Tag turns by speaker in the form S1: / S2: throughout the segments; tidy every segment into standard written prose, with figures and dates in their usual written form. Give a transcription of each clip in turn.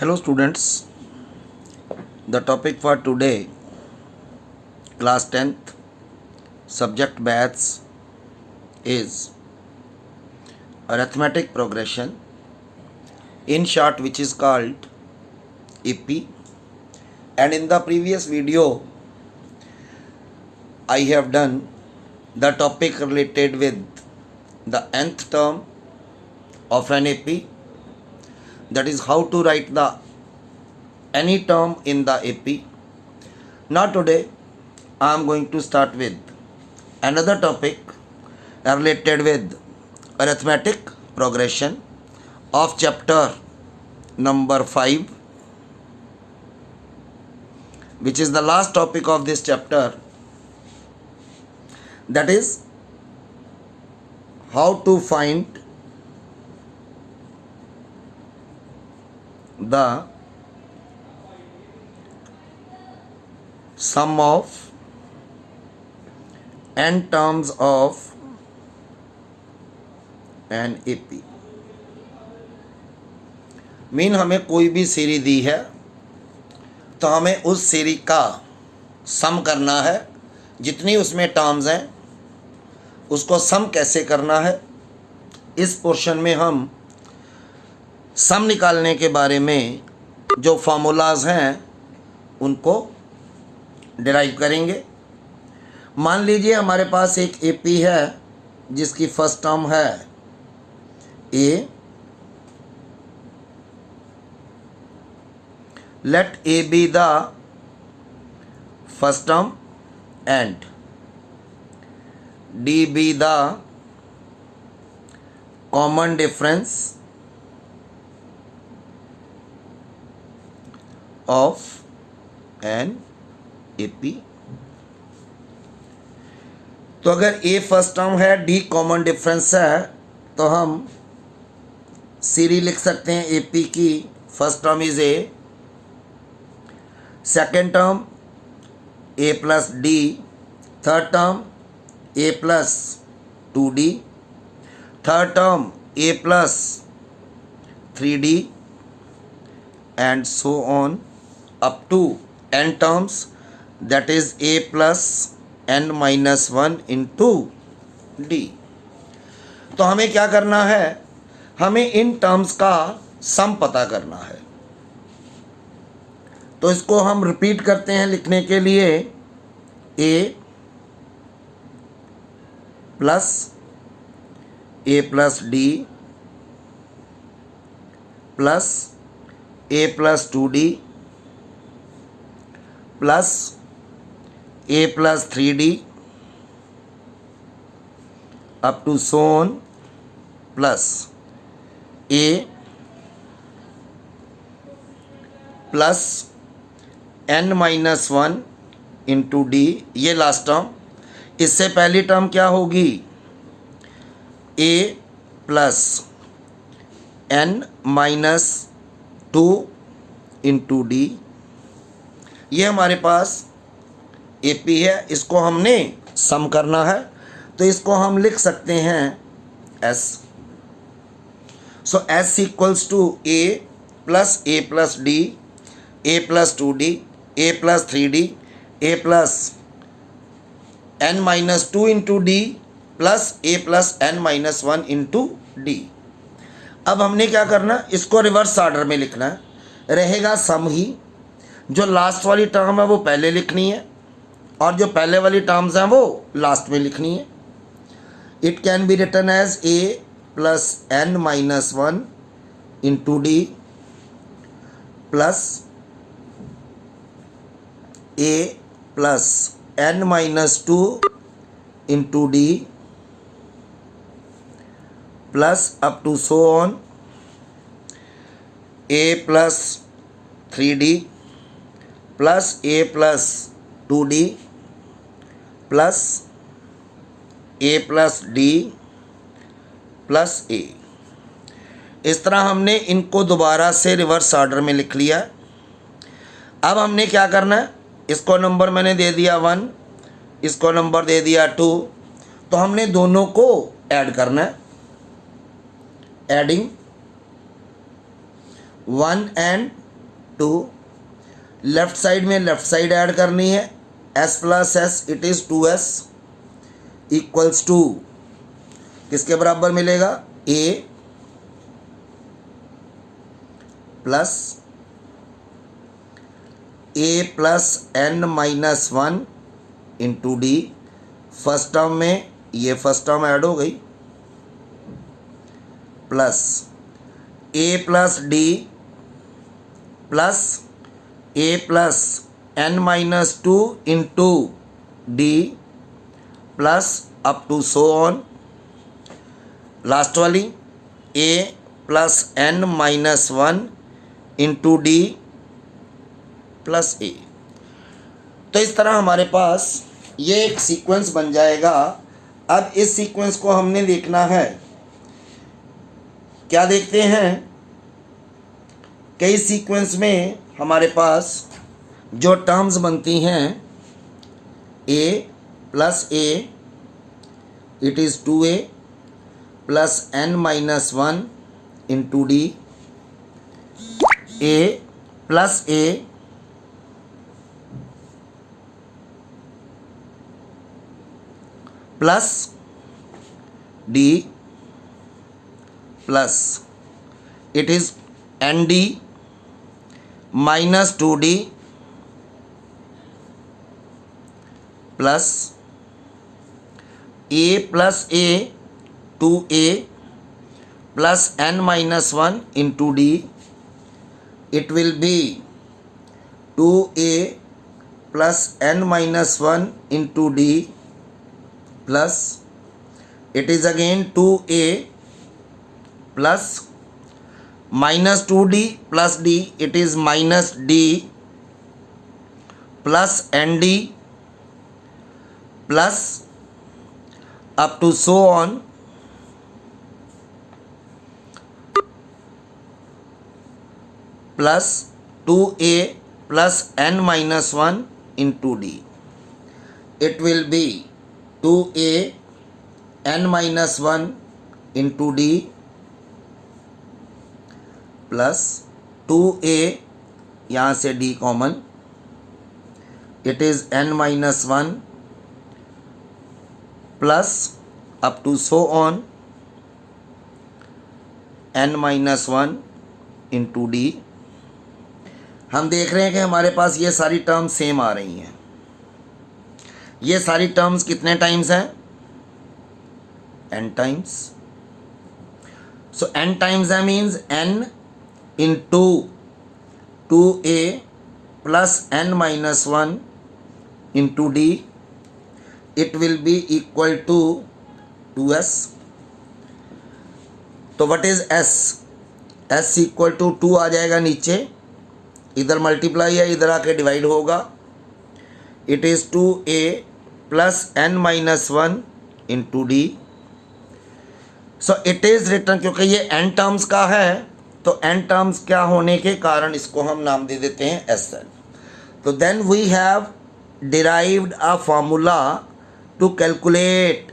S1: Hello students, the topic for today, class 10th, subject maths is arithmetic progression, in short which is called AP. And in the previous video, I have done the topic related with the nth term of an AP, that is how to write the any term in the AP. Now today I am going to start with another topic related with arithmetic progression of chapter number 5, which is the last topic of this chapter, that is how to find the sum of n terms of an AP. Mean हमें कोई भी सीरी दी है तो हमें उस सीरी का सम करना है, जितनी उसमें टर्म्स हैं उसको सम कैसे करना है। इस पोर्शन में हम सम निकालने के बारे में जो फार्मूलाज हैं उनको डिराइव करेंगे। मान लीजिए हमारे पास एक एपी है जिसकी फर्स्ट टर्म है a. Let a be the first term and d be the common difference of an AP. तो अगर ए फर्स्ट टर्म है, डी कॉमन डिफरेंस है, तो हम सीरी लिख सकते हैं एपी की। First term is a, second term a plus d, third term a plus 2d, third term a plus 3d and so on up to n terms, that is a plus n minus 1 into d। तो हमें क्या करना है, हमें in terms का सम पता करना है। तो इसको हम रिपीट करते हैं लिखने के लिए, a plus d plus a plus 2d plus a plus 3d up to so on plus a plus n minus 1 into d. ये लास्ट टर्म। इससे पहली टर्म क्या होगी, a plus n minus 2 into d. ये हमारे पास AP है, इसको हमने सम करना है, तो इसको हम लिख सकते हैं s. So s equals to a plus d, a plus 2d, a plus 3d, a plus n minus 2 into d plus a plus n minus 1 into d. अब हमने क्या करना, इसको रिवर्स ऑर्डर में लिखना है। रहेगा सम ही, जो लास्ट वाली टर्म है वो पहले लिखनी है और जो पहले वाली टर्म्स हैं वो लास्ट में लिखनी है। It can be written as a plus n minus 1 into d plus a plus n minus 2 into d plus up to so on a plus 3d plus a plus 2d plus a plus d plus a। इस तरह हमने इनको दोबारा से reverse order में लिख लिया। अब हमने क्या करना है, इसको नंबर मैंने दे दिया 1, इसको नंबर दे दिया 2, तो हमने दोनों को ऐड करना है। Adding 1 and two, left side में लेफ्ट साइड ऐड करनी है, s plus s it is 2s equals to किसके बराबर मिलेगा, a plus n minus 1 into d. First term में ये फर्स्ट टर्म ऐड हो गई, plus a plus d plus a plus n minus 2 into d plus up to so on. Last वाली a plus n minus 1 into d plus ए। तो इस तरह हमारे पास ये एक सीक्वेंस बन जाएगा। अब इस सीक्वेंस को हमने देखना है, क्या देखते हैं, कई सीक्वेंस में हमारे पास जो टर्म्स बनती हैं a plus a it is 2a plus n minus 1 into D, a plus a plus d plus it is an D minus 2d plus a plus a 2a plus n minus 1 into d, it will B 2a plus n minus 1 into d plus it is again 2a plus minus 2d plus d, it is minus d plus nd plus up to so on plus 2a plus n minus 1 into d. It will be 2a n minus 1 into d plus 2a, यहाँ से d common, it is n minus 1 plus up to so on n minus 1 into d. हम देख रहे हैं कि हमारे पास ये सारी टर्म्स सेम आ रही हैं। ये सारी टर्म्स कितने टाइम्स हैं, n times. So n times है means n into 2a plus n minus 1 into d, it will be equal to 2s। तो what is s, s equal to 2 आ जाएगा नीचे, इधर मल्टीप्लाई है, इधर आके डिवाइड होगा, it is 2a plus n minus 1 into d. So it is return, क्योंकि ये n टर्म्स का है तो n टर्म्स क्या होने के कारण इसको हम नाम दे देते हैं Sn। तो then we have derived a formula to calculate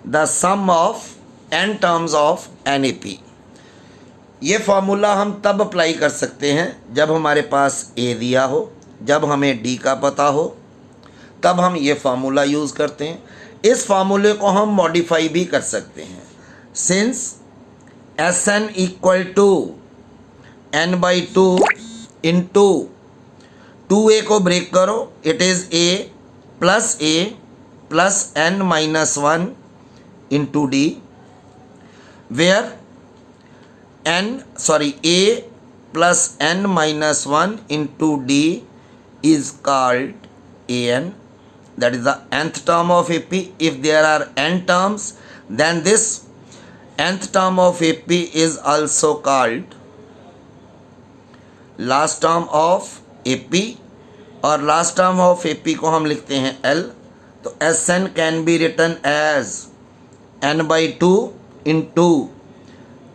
S1: the sum of n terms of NAP। ये फार्मूला हम तब अप्लाई कर सकते हैं जब हमारे पास A दिया हो, जब हमें D का पता हो, तब हम ये फार्मूला यूज़ करते हैं। इस फार्मूले को हम मॉडिफाई भी कर सकते हैं, since Sn equal to n by 2 into 2a को ब्रेक करो, it is a plus n minus 1 into d, where a plus n minus 1 into d is called an, that is the nth term of AP. If there are n terms, then this nth term of AP is also called last term of AP, और last term of AP को हम लिखते हैं L। तो Sn can be written as n by 2 into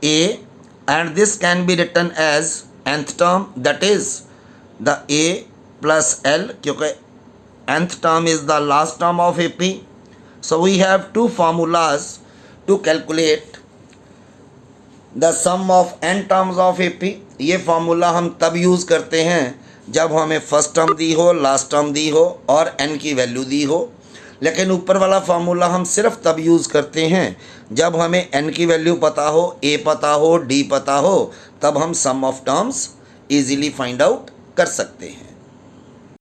S1: A, and this can be written as nth term, that is the A plus L, क्योंकि nth term is the last term of AP. So we have two formulas to calculate the sum of n terms of AP, ये formula हम तब use करते हैं जब हमें first term दी हो, last term दी हो और n की वैल्यू दी हो। लेकिन ऊपर वाला फार्मूला हम सिर्फ तब यूज़ करते हैं जब हमें n की वैल्यू पता हो, a पता हो, d पता हो, तब हम sum of terms easily find out कर सकते हैं।